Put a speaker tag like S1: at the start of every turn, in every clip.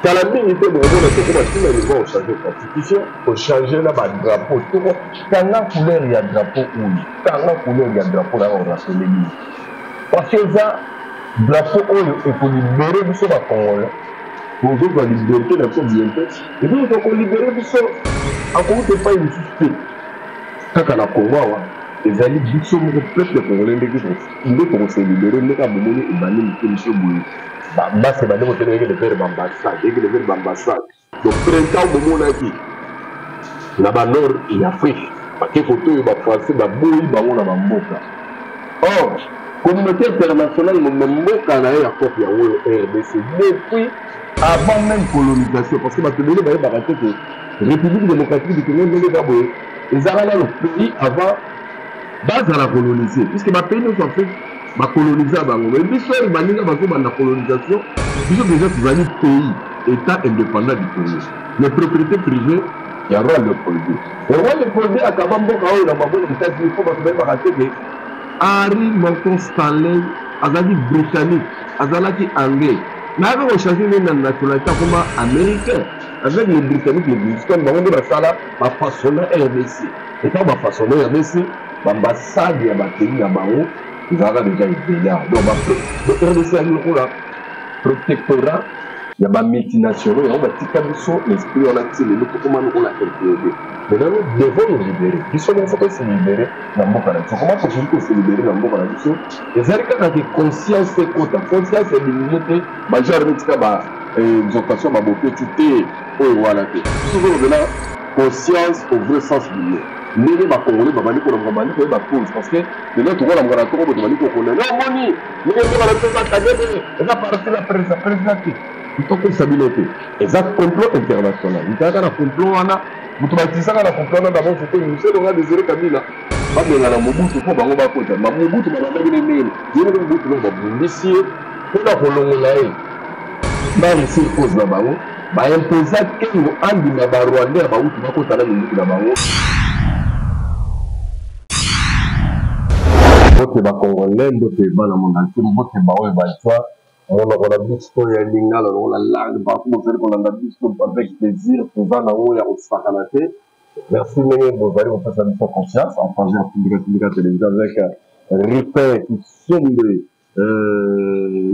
S1: kala mingi te bokomona te ko batina liva ochange constitution ochange na badrapeau toko tanga couleur ya drapeau oyo tanga couleur ya drapeau na orapele bino parce que eza drapeau oyo ekolibere biso bacongolais kozozwa liberté na biso bientôt epuis tokolibere biso akouta epai lisusu te kaka na kongo awa ezali biso moko peuple congolais nde tokoselibere ndenge abomoni ebandi moke biso boye bambase bande kotene eke devere bambassade donc printemps bomonaki na banord ya afrique bake koto oyo bafrançais baboyi bango na bamboka or communauté internationale mboka na ye ya kope yango oyo rdc depuis avant même colonisation parce que bato ebele bayebaka te ke république démocratique du congo ndenge eza boye ezala na le pays avant bazala coloniser puisque bapays nyonso afrique bacolonisa bango mais biso oyo baninga bazobanda colonisation biso déjà tozali pays état indépendant du congo mais propriété privée ya roi leopold akaba mboka oyo na maboko états-unis fo bato bayebaka te ke Harry Morton Stanley azalaki britannique azalaki anglais nayaka kochange nini na nationalité akoma américain avec les britanniques les bristol bango nde basala bafaçonna rdc etant bafaçonna rdc bambassade ya bapays na bango ezalaka déjà ebela donc rdc ali lokola protectorat ya bamultinationaux yango batika biso l'esprit wana ti lelo tokoma lokola intérêt maintenant nous devons nous libérer biso nyonso tosi libérer na mboka na biso comment tokoki koselibere na mboka na biso ezali kaka ke conscience ekota conscience elimine te bagenre netika baexhortation babopeti te oyo wana te biso kolobela conscience au vrai sens du mot ndenge bacongolais babandi kolonga bandi koyeba cause parce que lelo tokolamboka na toko boto bandi kokondane omoni ndenge mboka na biso eza kagebe eza parti na président te tokosa bino te eza complot international ezalaka na complot wana moto batisaka na complot wana bango te miselonga désiré kabila babenga na mobutu mpo bango bakota mobutu babandaki ne ndenge yene mobutu noko babundisi ye mpona kolongola ye baresi cause na bango baimposa kengo andima barwandais ya bautu bakota na minduki na bango mbote bacongolais mbote bana mondanti mbote baoyo bazwa monoko na biso ya lingala lokola langue partout bozali kolanda biso avec plaisir toza nango ya kosakana te merci ndenge bozali kopesa biso confiance en travers publica télévision avec ripin kisombe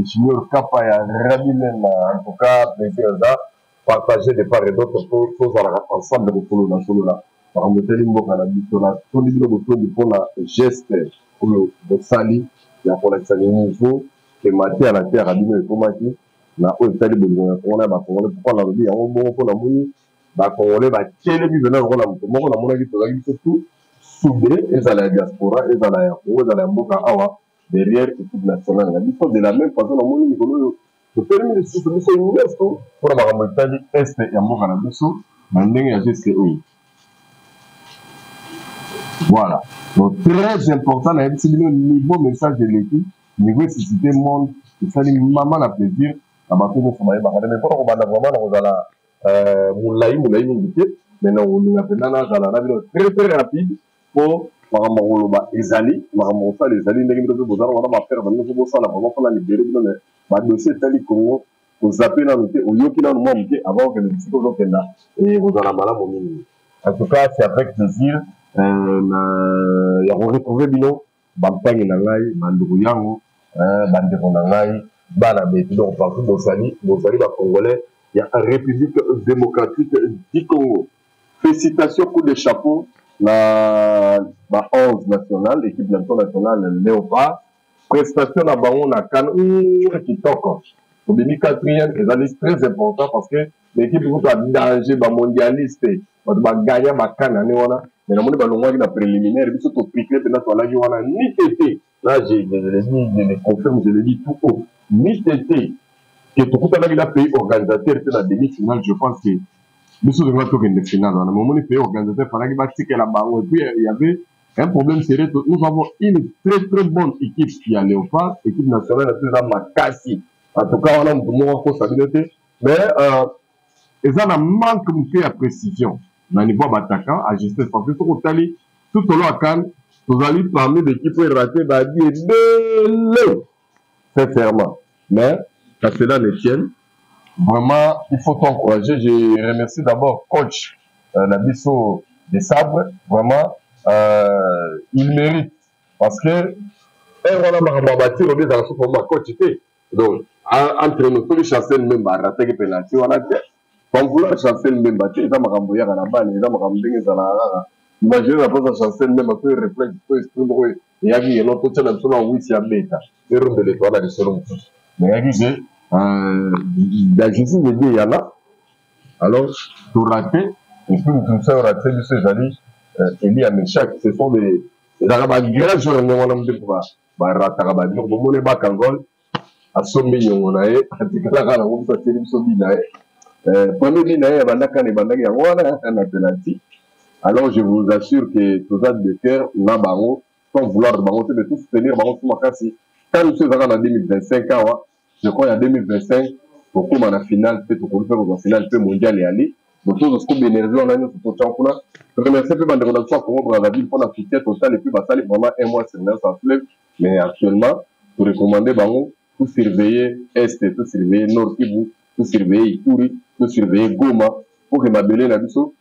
S1: junior kapa ya rabinena en tout cas plaisir eza partager de part et d'autre tozalaka ensemble mokolo na solola makambo eteli mboka na biso na tondi bino botondi mpona geste oyo bosali ya kolakisa niveau emati na terre bino ekomaki na oyo etali bolingo ya kongo na bacongolais pourkoi nalobi yango bongo mpo namoni bacongolais batelemi vena lokola moto moko namonaki tozalaki biso tout soudé ezala ya diaspora ezala ya kongo ezala ya mboka awa derrière équipe nationale na biso de la même façon namoni mikolo oyo totelemi lisusu biso nyonso mpona makambo etali este ya mboka na biso na ndenge ya geste oyo voilà donc très important nayebisi bino niveau message de l'équipe niveau suscité monde esali mama na plaisir na bato nyonso bayebaka te mais mpona kobanda vraiment na kozala molai mingi te mais na kolinga mpenza nazala na bino très rapide mpo makambo koloba ezali makambo kosala ezali ndenge bino mpe bozala wana bafere bango mpo bosala vraiment mpona libere bino mais badossier etali kongo kozape nanu te oyoki nanu mwa moke avant okende bisika ozokenda kozala malamu mingi en tout cas c'est avec plaisir ya koretrouve bino bampangi na ngai bandeko yango bandeko na ngai bana betu donc partout bozali bacongolais ya république démocratique du Congo. Félicitations coup de chapeau na ba 11 national équipe nationale Léopard prestation na bango na kan kitoko obimi 4e ezali très important parce que l'équipe ko ta danger ba mondialiste ba gagner ba kan année wana mais namoni balongwaki na préliminaire biso to piquer pena to alaki wana ni tété là je le confirme je le dis tout haut ni tété que tout à l'heure pays organisateur était la demi-finale je pense que nous sommes vraiment toqués de finale on a moment pays organisateur fallait qu'il batte que la banque et puis il y avait un problème sérieux nous avons une très bonne équipe qui a Léopard équipe nationale de la Makassi en tout cas on a beaucoup de stabilité mais ils ont un manque de précision dans le niveau d'attaquant à gester parce que tout au long à Cannes vous allez parmi l'équipe ratée va dire sincèrement mais qu'à cela ne tienne vraiment, il faut t'encourager. Je remercie d'abord coach Nabiso des Sabres. Vraiment, il mérite. Parce que, on a marabati, on est dans le coach. Donc, entre nous, tous les chasseurs, même, raté que penalty, on a dit, quand vous la chasseur, même, ils ont marabouillé à la balle, ils ont marabouillé à la. Imaginez la pose à chasseur, même, un peu réflexe, un peu esprit, il y a qui est l'autre, tu as l'impression, oui, c'est un bêta. C'est un de l'étoile, là, c'est un peu. Mais il y a qui la justice de Dieu, il y en a. Alors, tout raté, et puis tout ça, raté, c'est Jali, Eli Ameshak, ce sont des Arabes grands joueurs, mais on a dit pour Ratarabadi, on a dit Bakangol, à Sombi, on a eu, à Tikala, on a dit Sombi, premier Binae, Bandakan et Bandaki, on a un penalty. Alors, je vous assure que tout ça de cœur, on a Baron, sans vouloir Baron, de tout soutenir Baron Soumakasi. Quand nous sommes en 2025, je crois en 2025, pour comme la finale, peut-être pour faire la finale, peut mondial et aller. Donc, tout ce qu'on énergie, on a une situation pour là. Je remercie peu de relation pour la ville, pour la soutien total, et puis, ça allait vraiment un mois sur l'heure, ça fleuve. Mais actuellement, pour recommander, Baron, tout surveiller Est, tout surveiller Nord Kivu, tout surveiller Ituri, tout surveiller Goma, pour que ma belle la biso,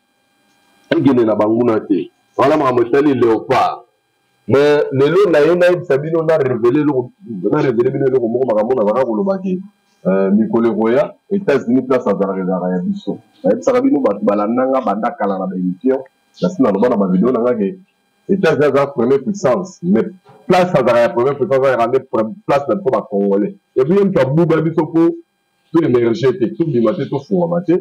S1: elle gagne la banguna te. Voilà, ma motali léopard. Mais le lot naïna sabino na révélé le mot maramona vara kolobaki Nicole Roya États-Unis place à Zaragoza ya biso. Ça rabino balananga banda kala na émission. La sina loba na ba vidéo nanga ke États-Unis a première puissance mais place à Zaragoza première puissance va rendre place dans pour congolais. Et puis on peut bouba biso pour tout l'énergie tout du matin tout fou matin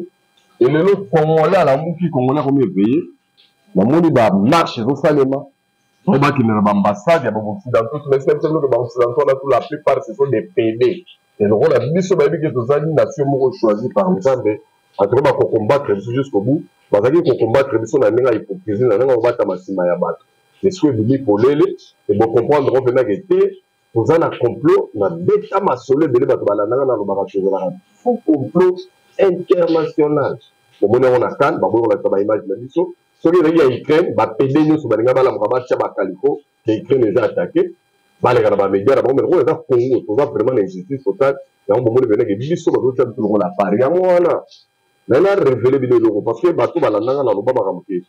S1: et le lot congolais à la mouki congolais comme éveillé. La moni ba marche zo salema. On va qu'il y a des ambassades, il y a des occidentaux, mais c'est que les occidentaux, la plupart, ce sont des PD. Et le rôle de la mission, c'est que tous les nations choisies par les gens, mais à travers qu'on combattre jusqu'au bout, parce qu'on combattre, on a une hypocrisie, on a un combat à Massima Yabat. Les souhaits du pour l'élé, et pour comprendre, on va que nous avons un complot, on a bêta masolé de l'État, on a un faux complot international. Au moment où on a calme, on a une image de la mission. Celui qui a Ukraine, va péder nous sur la Calico, qui Ukraine les a attaqués. Va les gars, médias, mais on a Congo, on a vraiment l'injustice totale. Et on va venir que Bisso va tout le la Paris. On a révélé l'euro parce que bateau va la nana dans le bas maramouké.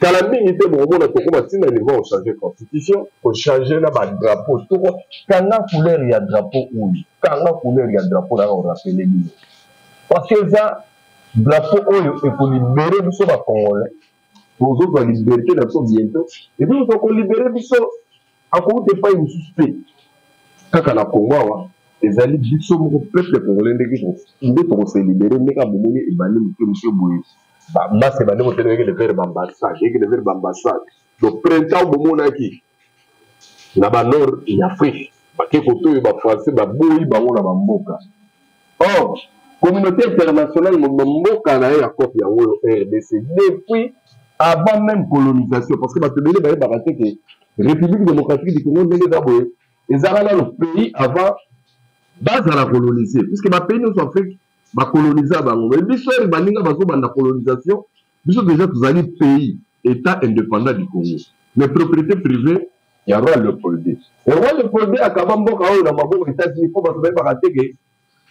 S1: Calamine était bon, on a tout commencé à niveau on changer la constitution, pour changer là bas drapeau. Tout quand la couleur il y a drapeau oui, quand la couleur il y a drapeau là on rappelle les lignes. Parce que ça drapeau oyo et pour libérer biso ba congolais pour autres la liberté là bientôt et puis on va libérer biso encore des pas une suspect kaka na Congo wa ezali biso mo peuple congolais ndenge to se libérer ndeka bomoni e bani monsieur boye ba masse bani mo tele le faire ambassade et le faire ambassade donc printemps bomona ki na ba nord en Afrique ba ke koto ba français ba boyi ba ngona ba mboka oh communauté internationale, mboka na ya copie ya RDC depuis avant même colonisation parce que batebele ba baraté que République démocratique du Congo ndenge d'abord ezala le pays avant base à la coloniser puisque ba pays nous Afrique ba coloniser bango mais biso baninga bazo banda colonisation biso déjà tous ali pays état indépendant du Congo mais propriété privée ya roi Léopold II le roi Léopold II akaba mboka oyo na maboko États-Unis pour batebele baraté que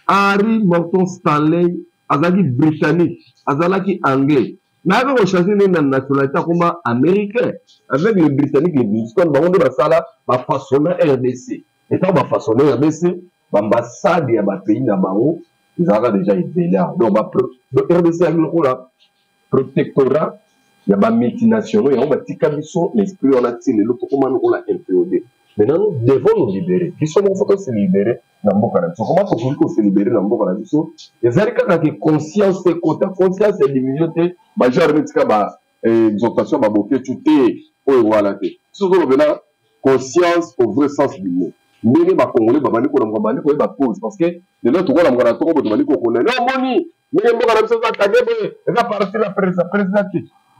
S1: Harry Morton Stanley, azalaki britannique, azalaki anglais. Mais avec on choisit une nationalité comme américain, avec les britanniques et les britanniques, on va ça va façonner RDC. Et quand on va façonner RDC, l'ambassade et le pays d'Abaou, ils ont déjà été là. Donc RDC avec le protectorat, il y a des multinationaux, il y a des cabisons, l'esprit on a tiré, l'autre comment on l'a inféodé. Maintenant, nous devons nous libérer. Qui sont nous se libérer dans le Canada. Comment faut-il se libérer dans le Canada? Et ça veut dire que conscience est côté, conscience est division, majeur médical, exhortation, baboké, tu t'es, oh voilà, surtout maintenant, conscience au vrai sens du mot. Mais ma congolais, babani ko na babani ko ba pause parce que de l'autre côté, on a trop de babani ko connaît. Non, moni, mais on a besoin d'attaquer, et ça partir la présidente.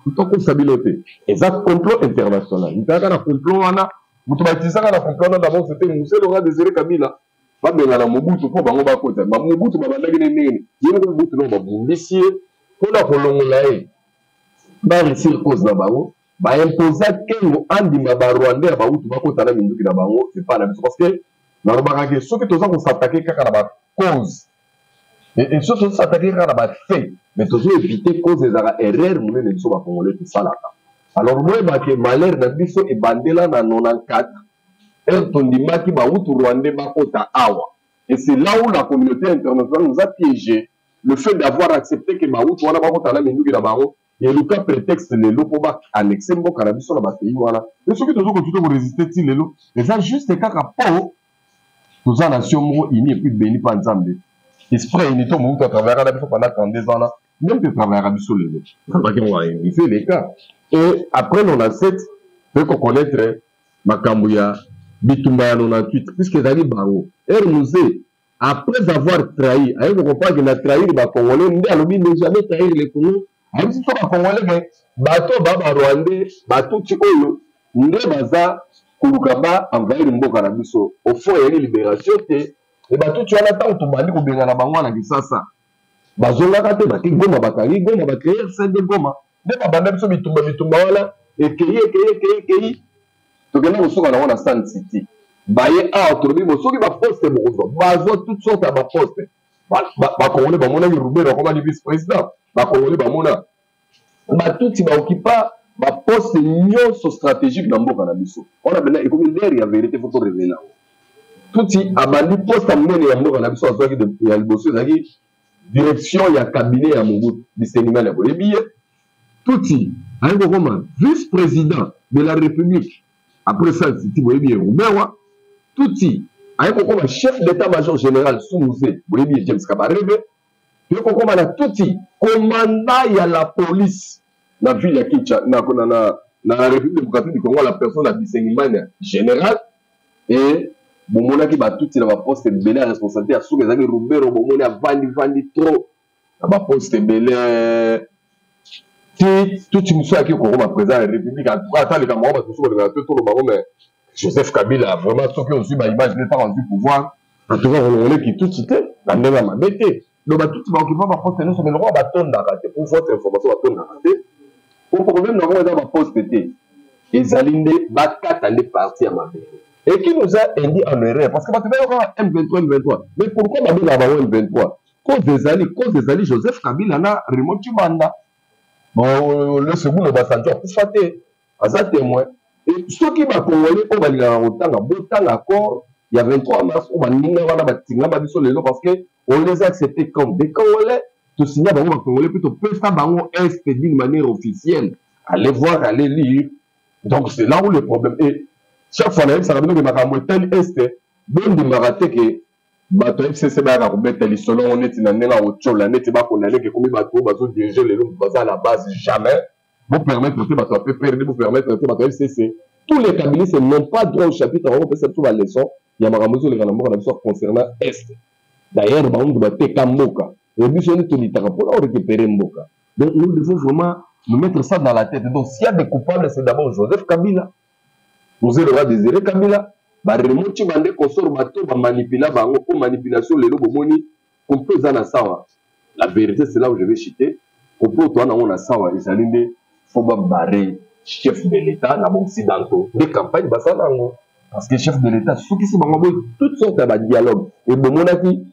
S1: Tout en stabilité. Et ça complot international. Il y a un complot là. Vous trouvez ça dans la conclusion d'abord c'était Moussé Laurent Désiré Kabila. Pas bien la Mobutu pour bango ba kota. Ba Mobutu ba bandaki nini. Yéno Mobutu no ba bundisier pour la kolongolae. Ba réussir cause na bango. Ba imposer kengo andi ma ba Rwandais ba utu ba kota na minduki na bango, c'est pas la même chose parce que na robaka ke ceux qui toza ko s'attaquer kaka na ba cause Et surtout, ça s'attaquer à la fait. Mais toujours éviter cause des erreurs, nous ne sommes pas congolais tout ça là. Alors, moi, je malheur dans biso et bandela dans 94. Tondimaki ba outu rwandais bakota awa. Et c'est là où la communauté internationale nous a piégé. Le fait d'avoir accepté que ba outu wana bakota na minduki na bango et le cas prétexte les lots pour annexer mon cannabis sur la pays voilà. Et ceux qui toujours continuent pour résister ti les lots. Et ça juste kaka po tous en nation mo ini et puis béni par Nzambe. Esprit unité mo outu travailler na biso pendant 32 ans là. Même de travailler sur les lots. Parce qu'on va éviter les cas. Et après on a cette peut connaître Makambuya Bitumba ya 98, puisque Zali Baro, RNC, après avoir trahi, il ne faut pas qu'il a trahi les Congolais, il n'a jamais trahi les Congolais. Même si les Congolais, mais bateau Baba Rwandais, bateau Tchikoyo, Ndé Baza, Koulukaba, envahir Mboka Nabiso, au fond, il y a une libération, et bateau tu as la temps, tu m'as dit que la Bangwa n'a ça ça. Bazonga Kate, Baki Goma Bakari, Goma Bakari, c'est de Goma. Dès que Babam so Bitumba, voilà, et Kei. Donc, nous sommes dans San City. Baye a autorisé, nous sommes dans poste, nous toutes sortes de postes. Congolais, nous avons Roubert comme vice-président. Congolais, nous avons tout qui occupé un poste stratégique dans le cannabis. On a maintenant, comme l'air, il y a vérité, il faut révéler. Tout qui a bandi poste à mener dans le cannabis, il y a le bossé, direction, il y a cabinet, il y a mon bout, discernement, il y a tout qui, vice-président de la République. Après ça, c'est Boyebi Roubert, Touti, comme chef d'état-major général sous-musée, Boyebi James Kabarebe, puis comme Touti, commandant il y a la police, dans la ville de Kinshasa, dans la République démocratique du Congo, la personne a discernement général, et Bomona qui va tout dans la poste de Belé à responsabilité à Souk, et Roubert, Bomona a vendu trop, dans la poste de Belé. Tout le monde qui est président de la République, en tout cas, attends les camarades, parce que tout le monde, mais Joseph Kabila, vraiment, ceux qui ont aussi l'image de l'état rendu pouvoir, en tout cas, on est qui tout cité, la même à ma bête. Donc, tout ce qui va poster, nous sommes le roi bâton d'arrêter. Pour votre information, bâton d'arrêter. Pour problème, nous avons dans ma poste d'été. Et Zalinde, Bakat, allait partir à ma bête. Et qui nous a induit en erreur, parce que maintenant, on a M23, M23. Mais pourquoi on a M23? Cause des alliés, Joseph Kabila, n'a remonté Banda. Bon, le second, on va s'entendre pour faire à témoin. Et ceux qui va congolais, on va aller en autant, d'accord, il y a 23 mars, on va nous parce qu'on les a acceptés comme des Congolais. Tout signer, on va congolais plutôt peu ça, on est d'une manière officielle. Allez voir, allez lire. Donc c'est là où le problème est. Chaque fois, ça va nous dire que tel est, bon de marater que bato FCC ba ka mettre les selon on est na nena au tchola net ba qu'on allait que comme bato bazo diriger les lots à la base jamais vous permettre que bato peut perdre vous permettre que bato FCC tous les cabinets c'est même pas droit au chapitre on peut faire toute la leçon il y a maramozo les ranambo na biso concernant est d'ailleurs ba on doit te kamoka et puis on est tout litara pour récupérer mboka donc nous devons vraiment nous mettre ça dans la tête donc s'il y a des coupables c'est d'abord Joseph Kabila nous allons désirer Kabila ba remonti bande kosor bato ba manipula bango pour manipulation lelo bomoni on peut za na sawa la vérité c'est là où je vais chuter on peut toi na on sawa isalinde faut ba barrer chef de l'état na occidentaux des campagnes basalango parce que chef de l'état ceux qui se bango toutes sortes de dialogue et bomonaki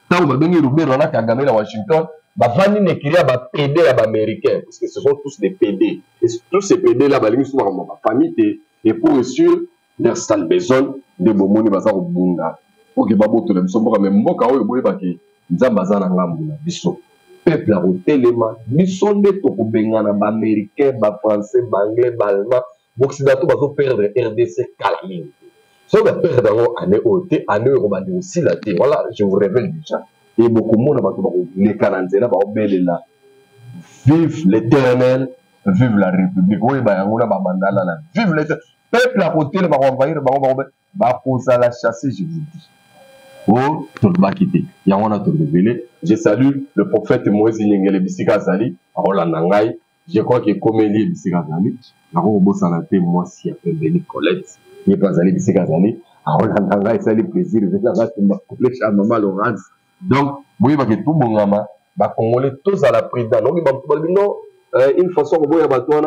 S1: tant ba bengi Roubert na Kagame na Washington ba vandi ne kiria ba PD ya ba américain parce que ce sont tous des PD et tous ces PD là ba lingi souvent ba famille et pour être sûr leur sale besoin de bomoni baza ko bunda oke baboto le biso mboka me mboka oyo boyeba ke nzamba za na ngambu na biso peuple a telema biso nde to ko bengana ba américain ba français ba anglais ba allemand occidentaux bazo perdre RDC calamine so ba perdre ngo année oté année ko bandi aussi la té voilà je vous révèle déjà et beaucoup monde bato ba ko les 40 là ba obelela vive l'éternel vive la république oyo ba yango na ba mandala la vive l'éternel peuple à côté, le baron envahir, le baron va poser la chasser, je vous dis. Oh, tout le bas quitter. Il y a un autre révélé. Je salue le prophète Moïse Nyengele Bissika Zali, à Roland. Je crois que comme il est Bissika Zali, la robe santé, moi, si appelle Béni Colette, il n'est pas allé Bissika Zali, à Roland, ça le plaisir de la race, de à Maman Laurence. Donc, oui, bah, que tout bon gamin, bah, Congolais, tous à la présidence. Donc, non, une façon que vous voyez, bah, toi,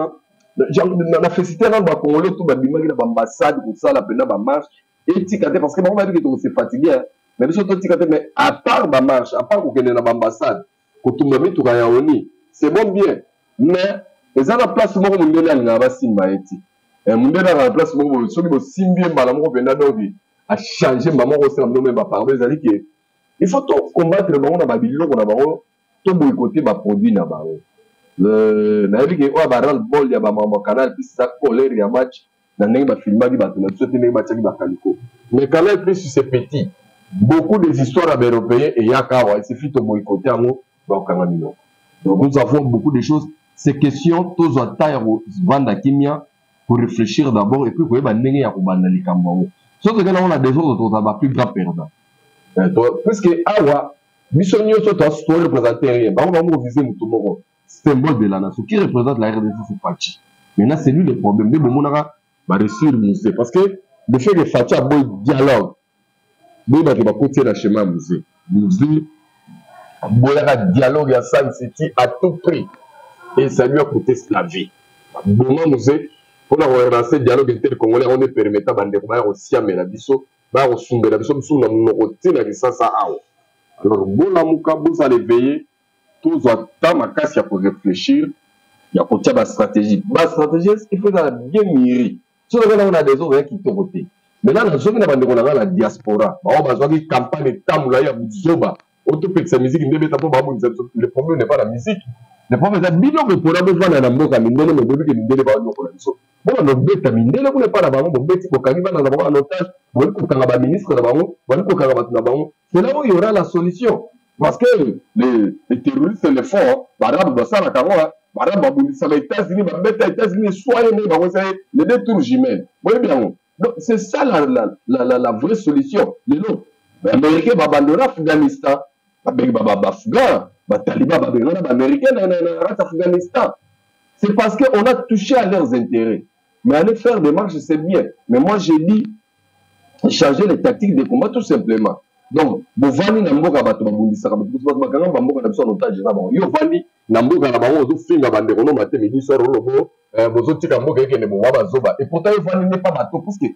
S1: na félicité na ba Congolais tout ba bimaki na ambassade pour ça la pena ba marche et tikate parce que ba m'a dit que c'est fatigué mais biso to tika te mais à part ba marche à part ko kende na ambassade ko tumba mi tuka ya oni c'est bon bien mais eza na place moko mondele alinga ba simba eti mondele na place moko soki bo simbi mbala moko penda donc a changer maman ko sala ndome ba pardon ezali ke il faut to combattre bango na ba biloko na bango to boycotter ba produit na bango na yebi ke oya ba ral bol ya ba mama canal plus ça colère ya match na ndenge ba filmaki bato na biso te ndenge batiaki bakaliko mais canal plus c'est petit beaucoup des histoires européens et yakawa il suffit de boycotter yango bakokanga minoko donc nous avons beaucoup de choses ces questions tozwa ta ya kovanda kimia pour réfléchir d'abord et puis koyeba ndenge ya kobanda likambo yango soki tokenda ngo na des autres tozala ba plus grand perdant puisque awa biso nyonso toreprésente rien bango bango ovise motu moko symbole de la nation qui représente la RDC c'est Fachi maintenant c'est lui le problème nde bomonaka réussir musée parce que le fait que Fachi aboye dialogue boyebaki bakotie na chemin musée boyaka dialogue ya Sun City à tout prix et ça lui a coûté la vie boma musée mpona korelancer dialogue intercongolais yango nde permeta bandeko baya kosiamela biso baya kosumbela biso biso na monoko ntina lisasa awa alors bolamuka bozala éveillé tozwa ta makasi ya koréfléchir ya kotia bastratégie il faut ezala bien miri soki oza na des autres ya kitoko te maintenant nazoki na bandeko na nga na diaspora bao bazwaki campagne etambola ya buzoba otopekisa miziki nde beta mpo babongisa biso le problème n'est pas la musique le problème eza biloko epona bovanda na mboka mindele mobebike mindele baonyokola biso bona nobeta mindele kuna epa na bango bobeti kokangi bana na bango en otage boli kokanga baministre na bango boli kokanga bato na bango c'est là où il y aura la solution parce que les terroristes le font barabe basalaka yango barabe babundisaka États-Unis babeta États-Unis soye nde bango eza les deux tours jumelles boyebi yango donc c'est ça la vraie solution lelo baaméricain babandona Afghanistan babengi baafghan bataliban babengana baaméricain na rate Afghanistan c'est parce qu'on a touché à leurs intérêts mais aller faire des marches c'est bien mais moi j'ai dit changer les tactiques de combat tout simplement donc bovandi na mboka bato babundisaka bato bakanga bamboka na biso en otage eza bango yo ovandi na mboka na bango ozofinga bandeko no mate midi soir olobo bozotika mboka ekende bowa bazoba et pourtant yo ovandi ne pas bato parce que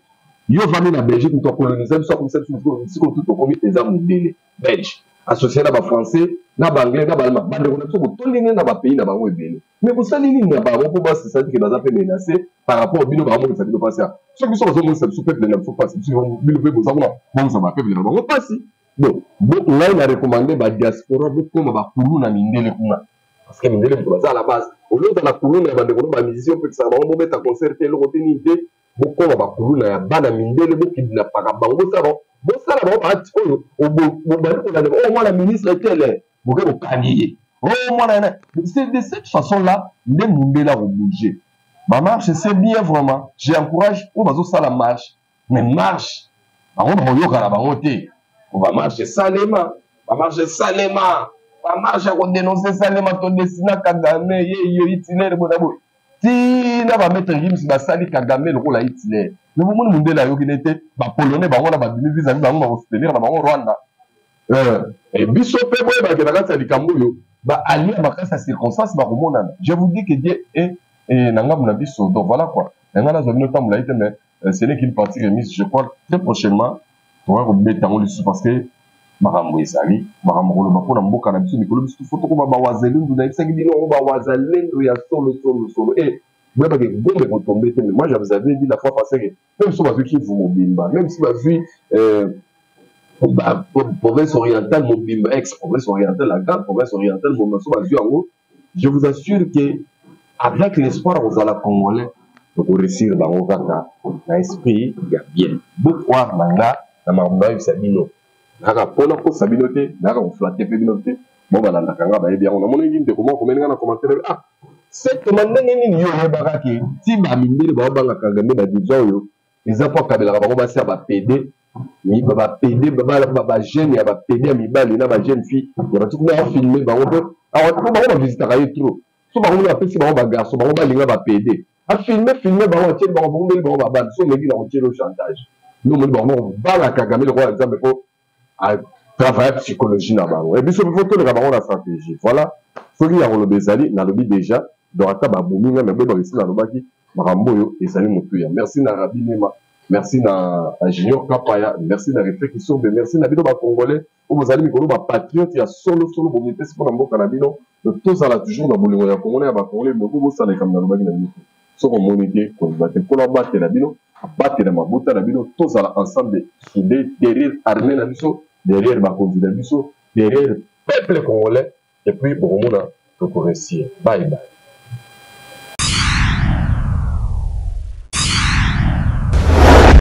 S1: yo ovandi na Belgique moto akolonise biso akomisa biso siko tu tokomi eza mondele belge associé na bafrançais na baanglais na balma bandeko na biso botondi nini na bapays na bango ebele mais bosali nini na bango mpo basesadi ke baza mpe menacé par rapport bino bakomonisa bino mpasi ya soki biso bazomonisa biso peuple na biso mpasi biso bino mpe boza kuna monisa bapeuple na bango mpasi donc ngai na recommande badiaspora bokoma bakulu na mindele kuna parce que mindele moto baza à la base olozala kulu na ya bandeko no bamusicien opekisaka bango bobeta concert te eloko te nini te bokoma bakulu na ya bana mindele bokidnapaka bango bosala bango baati oyo bobandi kolanda o mwana ministre tele boke bokangi ye o mwana c'est de cette façon là nde mundele akobouge bamarche c'est bien vraiment j'encourage oyo bazosala marche mais marche bango bakoyokana bango te bamarche salema bamarche ya kodénonce salema todesina Kagame yeyo Hitler bona boye tina bamaître gims basali Kagame lokola Hitler mais bomoni mundele ayoki nete bapolonais bango na babimi vis-à-vis bango bakosoutenir na bango Rwanda biso mpe boyebake na kati ya likambo oyo baalie ya makasi ya circonstance bakomonana je vous dis que Dieu est na ngambo na biso donc voilà quoi na ngai nazwa bino ntambola ye te mais ce n'est qu'une partie remise je crois très prochainement tokoki kobeta yango lisusu parce que makambo ezali makambo koloba mpona mboka na biso mikolo biso fo tokoba bawazalendu nayebisaki bino yango bawazalendu ya solo e boyebake gombe kotombe te mais moi je vous avais dit la fois passée que même si bazwi Kivu mobimba même si bazwi province orientale mobimba ex province orientale la grande province orientale mobimba so bazwi yango je vous assure que avec l'espoir kozala congolais tokoréussir bango kaka na esprit ya bien bokroire na nga na makambo nayebisa bino naka mpona kosa bino te naka koflate mpe bino te bo balandaka nga bayebi yango namonaki ndeko moko komeni nga na commentaire setema ndenge nini yo oyebaka ke ti bamindele baobangaka ngambe badivision oyo eza mpo akabelaka bango basi ya bapede bagene ya bapede ya mibali na bagene fille ya bati kuna afilme bango mpe po bango bavisitaka ye trop so bango mpe bapesi bango bagarso bango balinga bapede afilme bango atieli bango bongeli bango babandi so omengi na kotieli o chantage nomoni bango balaka Kagame lokola nzambe mpo travailler psychologie na bango et biso faut toleka bango na stratégie voilà soki ya koloba ezali nalobi déjà donc ata babomi nga me boyeba esila alobaki makambo oyo ezali motuya merci na Rabi Nema merci na Junior Kapaya, merci na réflexion, merci na bino ba Congolais, vous allez me ba patriote ya solo bon c'est pour mboka na bino, tous à la toujours na bolingo ya Congolais ba Congolais, mais vous ça les comme na lobaki na bino. So ko monité ko battre ko la battre na bino, battre na mabuta na bino, tous à ensemble soudés derrière armée na biso, derrière ba candidat biso, derrière peuple congolais et puis bon mona to réussir. Bye bye.